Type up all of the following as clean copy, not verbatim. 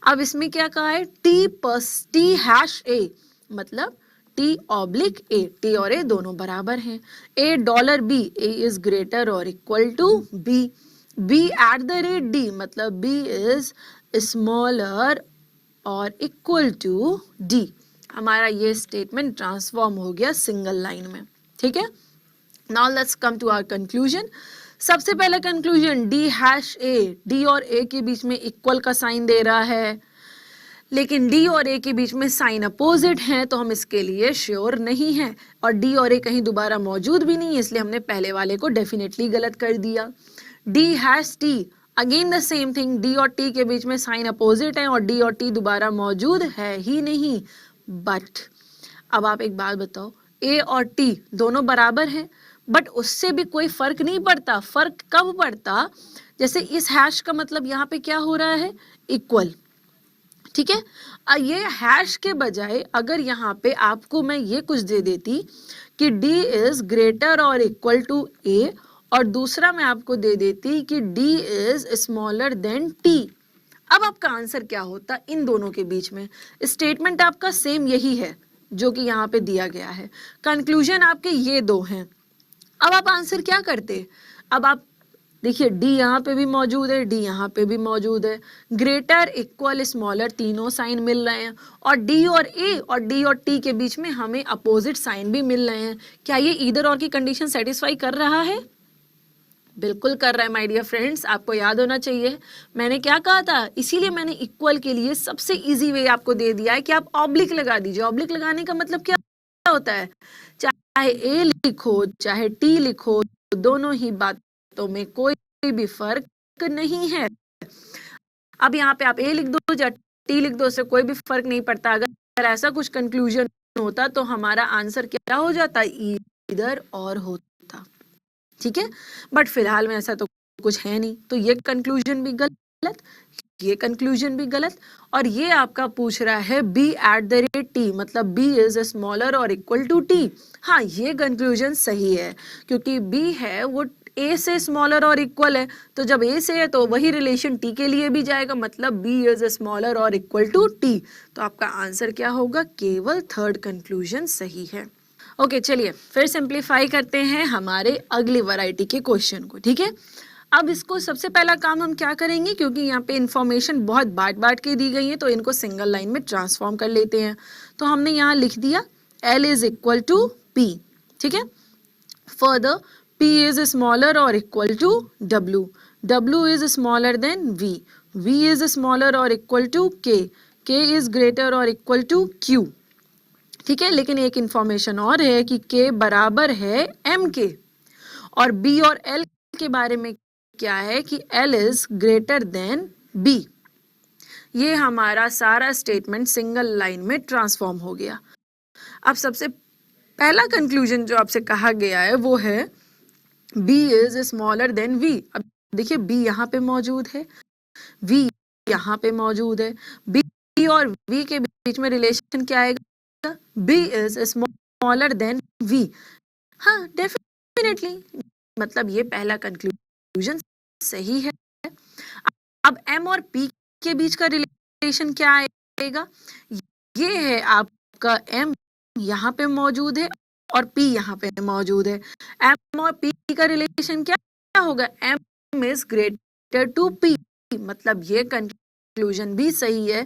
अब इसमें क्या कहा है, टी हैश ए, मतलब टी ऑब्लिक ए, टी और ए दोनों बराबर हैं। A dollar B, A is greater और equal to B, B at the rate D, मतलब बी इज स्मॉलर और इक्वल टू डी। हमारा ये स्टेटमेंट ट्रांसफॉर्म हो गया सिंगल लाइन में, ठीक है। Now let's come to our conclusion. सबसे पहला conclusion, D hash A, D और ए के बीच में इक्वल का साइन दे रहा है, लेकिन डी और ए के बीच में साइन अपोजिट है, तो हम इसके लिए श्योर नहीं है, और डी और ए कहीं दोबारा मौजूद भी नहीं है, इसलिए हमने पहले वाले को डेफिनेटली गलत कर दिया। D hash T, again the same thing, D और टी के बीच में साइन अपोजिट है और डी और टी दोबारा मौजूद है ही नहीं। बट अब आप एक बात बताओ, ए और टी दोनों बराबर हैं, बट उससे भी कोई फर्क नहीं पड़ता। फर्क कब पड़ता, जैसे इस हैश का मतलब यहाँ पे क्या हो रहा है, इक्वल, ठीक है। ये हैश के बजाय अगर यहाँ पे आपको मैं ये कुछ दे देती कि d इज ग्रेटर और इक्वल टू a, और दूसरा मैं आपको दे देती कि d is smaller than t, अब आपका आंसर क्या होता इन दोनों के बीच में? स्टेटमेंट आपका सेम यही है जो कि यहाँ पे दिया गया है, कंक्लूजन आपके ये दो हैं। अब आप आंसर क्या करते? अब आप देखिए, डी यहाँ पे भी मौजूद है, डी यहाँ पे भी मौजूद है, ग्रेटर इक्वल स्मॉलर तीनों साइन मिल रहे हैं, और डी और ए और डी और टी के बीच में हमें अपोजिट साइन भी मिल रहे हैं। क्या ये ईदर और की कंडीशन सेटिस्फाई कर रहा है? बिल्कुल कर रहा है माय डियर फ्रेंड्स। आपको याद होना चाहिए मैंने क्या कहा था, इसीलिए मैंने इक्वल के लिए सबसे इजी वे आपको दे दिया है कि आप ऑब्लिक लगा दीजिए। ऑब्लिक लगाने का मतलब क्या होता है, चाहे ए लिखो चाहे टी लिखो, दोनों ही बातों में कोई भी फर्क नहीं है। अब यहाँ पे आप ए लिख दो या टी लिख दो, उससे कोई भी फर्क नहीं पड़ता। अगर ऐसा कुछ कंक्लूजन होता तो हमारा आंसर क्या हो जाता, ईदर और होता, ठीक है। बट फिलहाल में ऐसा तो कुछ है नहीं, तो ये कंक्लूजन भी गलत, ये कंक्लूजन भी गलत, और ये आपका पूछ रहा है B at the rate T, मतलब बी इज स्मॉलर और इक्वल टू टी। हाँ, ये कंक्लूजन सही है, क्योंकि बी है वो ए से स्मॉलर और इक्वल है, तो जब ए से है तो वही रिलेशन टी के लिए भी जाएगा, मतलब बी इज स्मॉलर और इक्वल टू टी। तो आपका आंसर क्या होगा, केवल थर्ड कंक्लूजन सही है। ओके, चलिए फिर सिंप्लीफाई करते हैं हमारे अगली वैरायटी के क्वेश्चन को, ठीक है। अब इसको सबसे पहला काम हम क्या करेंगे, क्योंकि यहाँ पे इंफॉर्मेशन बहुत बांट बांट के दी गई है, तो इनको सिंगल लाइन में ट्रांसफॉर्म कर लेते हैं। तो हमने यहाँ लिख दिया L is equal to P, ठीक है। फर्दर P इज स्मॉलर और equal to W, W is smaller than V, V is smaller और equal to K, K is greater और इक्वल टू Q, ठीक है। लेकिन एक इंफॉर्मेशन और है कि K बराबर है M के, और B और L के बारे में क्या है कि L is greater then B। ये हमारा सारा स्टेटमेंट सिंगल लाइन में ट्रांसफॉर्म हो गया। अब सबसे पहला कंक्लूजन जो आपसे कहा गया है वो है B is smaller than V। अब देखिए, B यहाँ पे मौजूद है, V यहाँ पे मौजूद है, B और V के बीच में रिलेशन क्या आएगा, B is smaller than V। हाँ, डेफिनेटली, मतलब ये पहला कंक्लूजन सही है। अब M और P के बीच का रिलेशन क्या आएगा, ये है आपका M यहाँ पे मौजूद है और P यहाँ पे मौजूद है। M और P का रिलेशन क्या होगा, M is greater to P, मतलब ये कंक्लूजन भी सही है,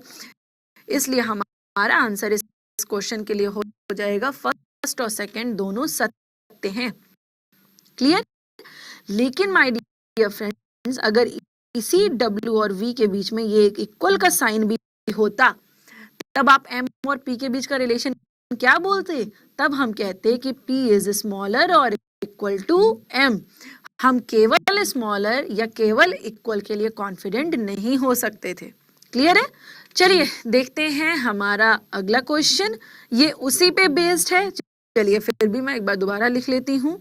इसलिए हमारा आंसर इस क्वेश्चन के लिए हो जाएगा फर्स्ट और सेकंड दोनों सत्य हैं। क्लियर? लेकिन माय डियर फ्रेंड्स, अगर इसी W और V के बीच में ये एक इक्वल का साइन भी होता, तब आप M और P के बीच का रिलेशन क्या बोलते, तब हम कहते कि P इज स्मॉलर और इक्वल टू M। हम केवल स्मॉलर या केवल इक्वल के लिए कॉन्फिडेंट नहीं हो सकते थे। क्लियर है? चलिए देखते हैं हमारा अगला क्वेश्चन, ये उसी पे बेस्ड है। चलिए फिर भी मैं एक बार दोबारा लिख लेती हूँ।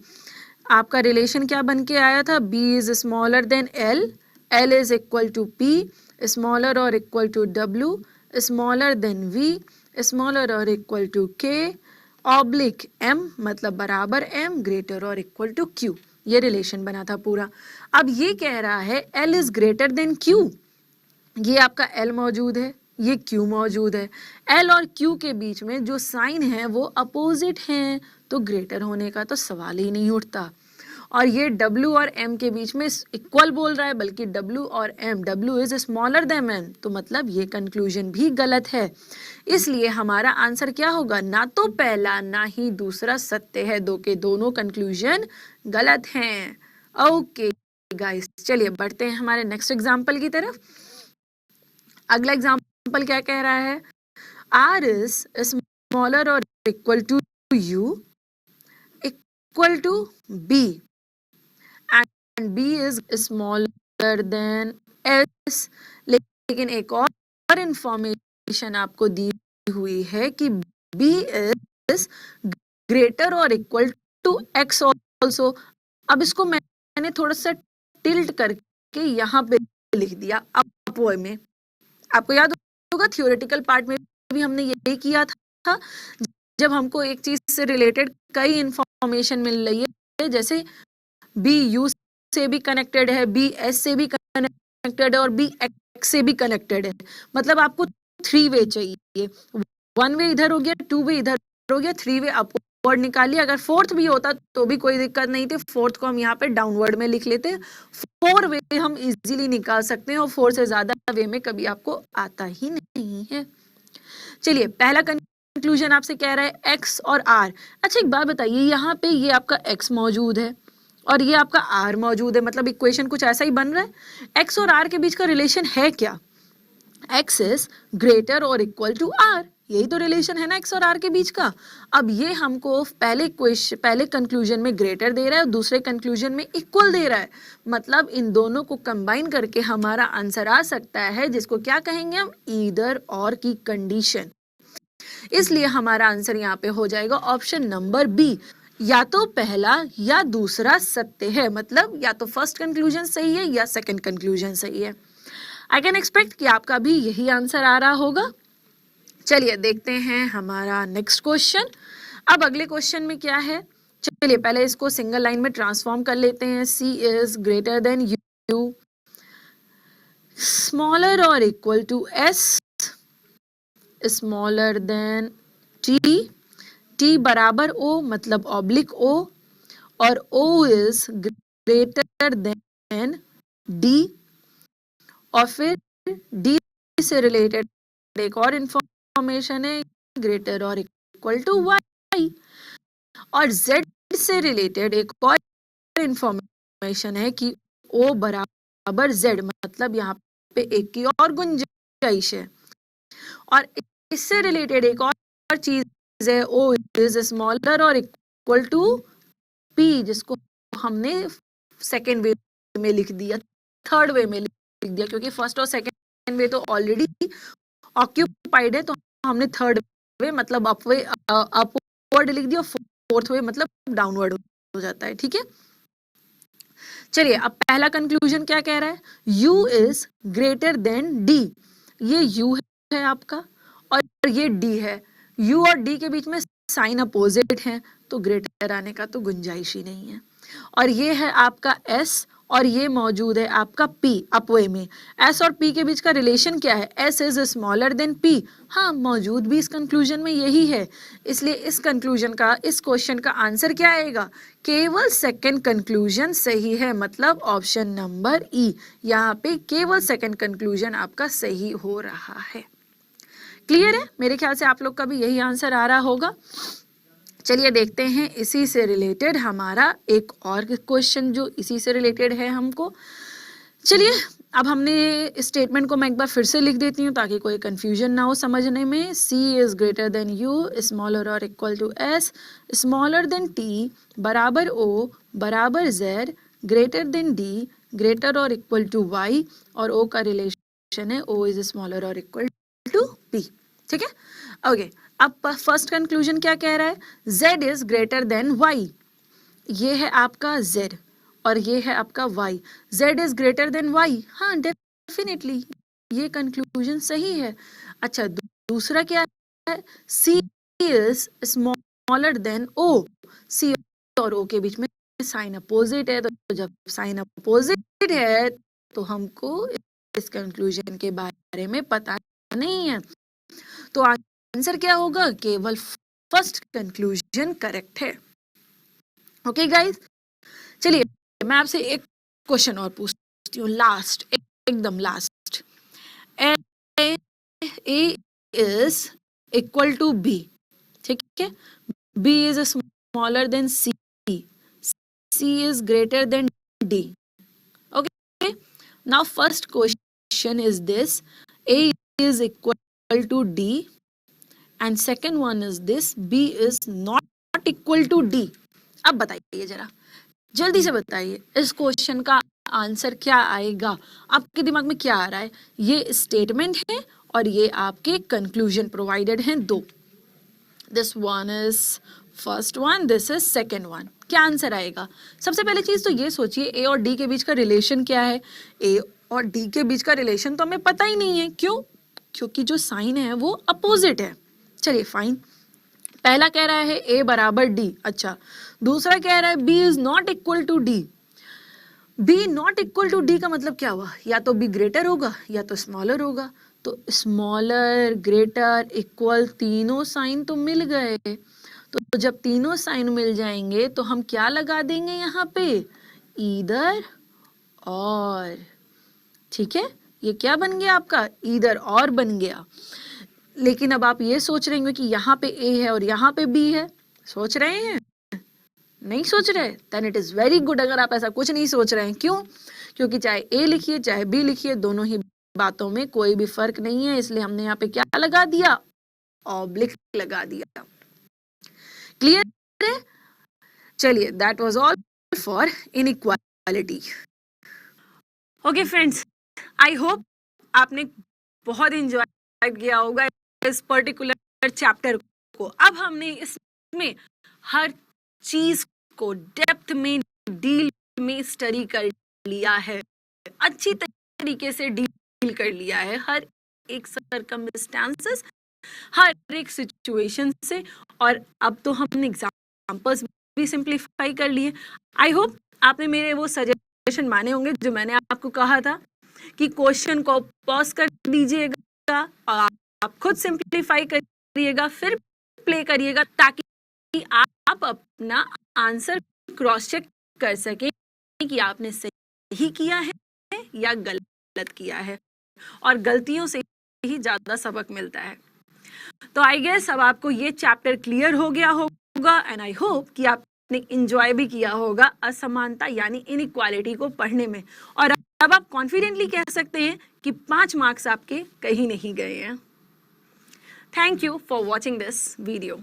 आपका रिलेशन क्या बन के आया था, B is smaller than L, L is equal to P, smaller और equal to W, smaller than V, smaller और equal to K, oblique M, मतलब बराबर M, ग्रेटर और इक्वल टू Q। ये रिलेशन बना था पूरा। अब ये कह रहा है L is greater than Q, ये आपका L मौजूद है, ये Q मौजूद है। L और Q के बीच में जो साइन है वो अपोजिट हैं, तो ग्रेटर होने का तो सवाल ही नहीं उठता। और ये W और M के बीच में इक्वल बोल रहा है, बल्कि W और M, W is smaller then M, तो मतलब ये कंक्लूजन भी गलत है। इसलिए हमारा आंसर क्या होगा, ना तो पहला ना ही दूसरा सत्य है, दो के दोनों कंक्लूजन गलत हैं। ओके गाइस, चलिए बढ़ते हैं हमारे नेक्स्ट एग्जाम्पल की तरफ। अगला एग्जाम्पल क्या कह रहा है, R is smaller or equal to U equal to B and B is smaller than S। लेकिन एक और इंफॉर्मेशन आपको दी हुई है कि B is greater or equal to X also। अब इसको मैंने थोड़ा सा टिल्ट करके यहाँ पे लिख दिया अपवर्ड में। आपको याद होगा थियोरेटिकल पार्ट में भी हमने यही किया था, जब हमको एक चीज से रिलेटेड कई इंफॉर्मेशन मिल रही है, जैसे बी यू से भी कनेक्टेड है, बी एस से भी कनेक्टेड है और बी एक्स से भी कनेक्टेड है, मतलब आपको 3 वे चाहिए। 1 वे इधर हो गया, 2 वे इधर हो गया, 3 वे अपवर्ड निकालिए। अगर 4th भी होता तो भी कोई दिक्कत नहीं थी, 4th को हम यहाँ पे डाउनवर्ड में लिख लेते। 4 वे हम इजीली निकाल सकते हैं और 4 से ज्यादा वे में कभी आपको आता ही नहीं है। चलिए पहला कंक्लूजन आपसे कह रहा है x और r। अच्छा एक बात बताइए, यहाँ पे ये आपका x मौजूद है और ये आपका r मौजूद है, मतलब इक्वेशन कुछ ऐसा ही बन रहा है। x और r के बीच का रिलेशन है क्या, x इज ग्रेटर और इक्वल टू r, यही तो रिलेशन है ना x और r के बीच का। अब ये हमको पहले कंक्लूजन में ग्रेटर दे रहा है और दूसरे कंक्लूजन में इक्वल दे रहा है, मतलब इन दोनों को कंबाइन करके हमारा आंसर आ सकता है, जिसको क्या कहेंगे हम, ईदर और की कंडीशन। इसलिए हमारा आंसर यहाँ पे हो जाएगा ऑप्शन नंबर बी, या तो पहला या दूसरा सत्य है, मतलब या तो फर्स्ट कंक्लूजन सही है या सेकंड कंक्लूजन सही है। आई कैन एक्सपेक्ट कि आपका भी यही आंसर आ रहा होगा। चलिए देखते हैं हमारा नेक्स्ट क्वेश्चन। अब अगले क्वेश्चन में क्या है, चलिए पहले इसको सिंगल लाइन में ट्रांसफॉर्म कर लेते हैं। C is greater than U smaller और equal to S smaller than T, T बराबर O मतलब ऑब्लिक O, और O is greater than D, और फिर D से रिलेटेड एक और इंफॉर्मेशन है, ग्रेटर और इक्वल टू Y, और Z से रिलेटेड एक और इंफॉर्मेशन है कि O बराबर Z, मतलब यहाँ पे एक की और गुंजाइश है। और इससे रिलेटेड एक और चीज है, O इज स्मॉलर और इक्वल टू P, जिसको हमने सेकेंड वे में लिख दिया, थर्ड वे में लिख दिया, क्योंकि फर्स्ट और सेकेंड वे तो ऑलरेडी ऑक्यूपाइड है, तो हमने थर्ड वे मतलब अपवर्ड लिख दिया, फोर्थ वे मतलब डाउनवर्ड हो जाता है। ठीक है, चलिए अब पहला कंक्लूजन क्या कह रहा है, U is greater than D। ये U है आपका और ये D है, U और D के बीच में साइन अपोजिट है, तो ग्रेटर आने का तो गुंजाइश ही नहीं है। और ये है आपका S और ये मौजूद है आपका P अपवे में। S और P के बीच का रिलेशन क्या है, S is smaller then P, हाँ मौजूद भी इस कंक्लूजन में यही है। इसलिए इस कंक्लूजन का, इस क्वेश्चन का आंसर क्या आएगा, केवल सेकंड कंक्लूजन सही है, मतलब ऑप्शन नंबर ई। यहाँ पे केवल सेकंड कंक्लूजन आपका सही हो रहा है। क्लियर है, मेरे ख्याल से आप लोग का भी यही आंसर आ रहा होगा। चलिए देखते हैं इसी से रिलेटेड हमारा एक और क्वेश्चन जो इसी से रिलेटेड है हमको। चलिए अब हमने स्टेटमेंट को मैं एक बार फिर से लिख देती हूँ ताकि कोई कंफ्यूजन ना हो समझने में। C is greater than U smaller और equal to S smaller than T बराबर O बराबर Z greater than D greater और इक्वल टू Y, और O का रिलेशन है O इज स्मॉलर और इक्वल टू P। ठीक है, ओके। अब फर्स्ट कंक्लूजन क्या कह रहा है, Z is greater then Y, ये है आपका Z और ये है आपका Y। Z is greater then Y, हाँ डेफिनेटली ये कंक्लूजन सही है। अच्छा दूसरा क्या है, C is smaller then O, C और O के बीच में साइन अपोजिट है, तो जब साइन अपोजिट है तो हमको इस कंक्लूजन के बारे में पता नहीं है, तो आंसर क्या होगा? केवल फर्स्ट कंक्लूजन करेक्ट है। ओके गाइस, चलिए मैं आपसे एक क्वेश्चन और पूछती हूँ, लास्ट, एकदम last. A is equal to B, ठीक है, B is smaller than C, C is greater than D. Okay, now first question is this, A is equal to D and second one is this, B is not equal to D. अब बताइए जरा, जल्दी से बताइए, इस question का answer क्या आएगा? आपके दिमाग में क्या आ रहा है? ये स्टेटमेंट है और ये आपके कंक्लूजन प्रोवाइडेड हैं दो। This one is first one, this is second one. क्या आंसर आएगा? सबसे पहले चीज तो ये सोचिए, ए और डी के बीच का रिलेशन क्या है? ए और डी के बीच का रिलेशन तो हमें पता ही नहीं है। क्यों? क्योंकि जो साइन है वो अपोजिट है। चलिए फाइन, पहला कह रहा है ए बराबर डी, अच्छा, दूसरा कह रहा है B is not equal to D. B not equal to D का मतलब क्या हुआ? या तो बी ग्रेटर होगा या तो स्मॉलर होगा। तो स्मॉलर, ग्रेटर, इक्वल, तीनों साइन तो मिल गए। तो जब तीनों साइन मिल जाएंगे तो हम क्या लगा देंगे यहाँ पे? ईदर और। ठीक है, ये क्या बन गया आपका? ईदर और बन गया। लेकिन अब आप ये सोच रहे होंगे कि यहाँ पे ए है और यहाँ पे बी है। सोच रहे हैं? नहीं सोच रहे? Then it is very good अगर आप ऐसा कुछ नहीं सोच रहे हैं। क्यों? क्योंकि चाहे ए लिखिए चाहे बी लिखिए, दोनों ही बातों में कोई भी फर्क नहीं है, इसलिए हमने यहाँ पे क्या लगा दिया? ऑब्लिक लगा दिया। क्लियर है? चलिए, that was all for inequality. Okay friends, I hope आपने बहुत एंजॉय किया होगा इस पर्टिकुलर चैप्टर को। अब हमने इसमें हर चीज को डेप्थ में, डील में स्टडी कर लिया है, अच्छी तरीके से डील कर लिया है हर एक सर्कमस्टेंसेस, हर एक सिचुएशन से, और अब तो हमने एग्जांपल्स भी सिंप्लीफाई कर लिए। आई होप आपने मेरे वो सजेशन माने होंगे जो मैंने आपको कहा था कि क्वेश्चन को पॉज कर दीजिएगा और आप खुद सिंप्लीफाई करिएगा, फिर प्ले करिएगा, ताकि आप अपना आंसर क्रॉस चेक कर सकें कि आपने सही किया है या गलत किया है, और गलतियों से ही ज्यादा सबक मिलता है। तो आई गेस अब आपको ये चैप्टर क्लियर हो गया होगा एंड आई होप कि आपने एंजॉय भी किया होगा असमानता यानी इनइक्वालिटी को पढ़ने में, और अब आप कॉन्फिडेंटली कह सकते हैं कि 5 मार्क्स आपके कहीं नहीं गए हैं। Thank you for watching this video.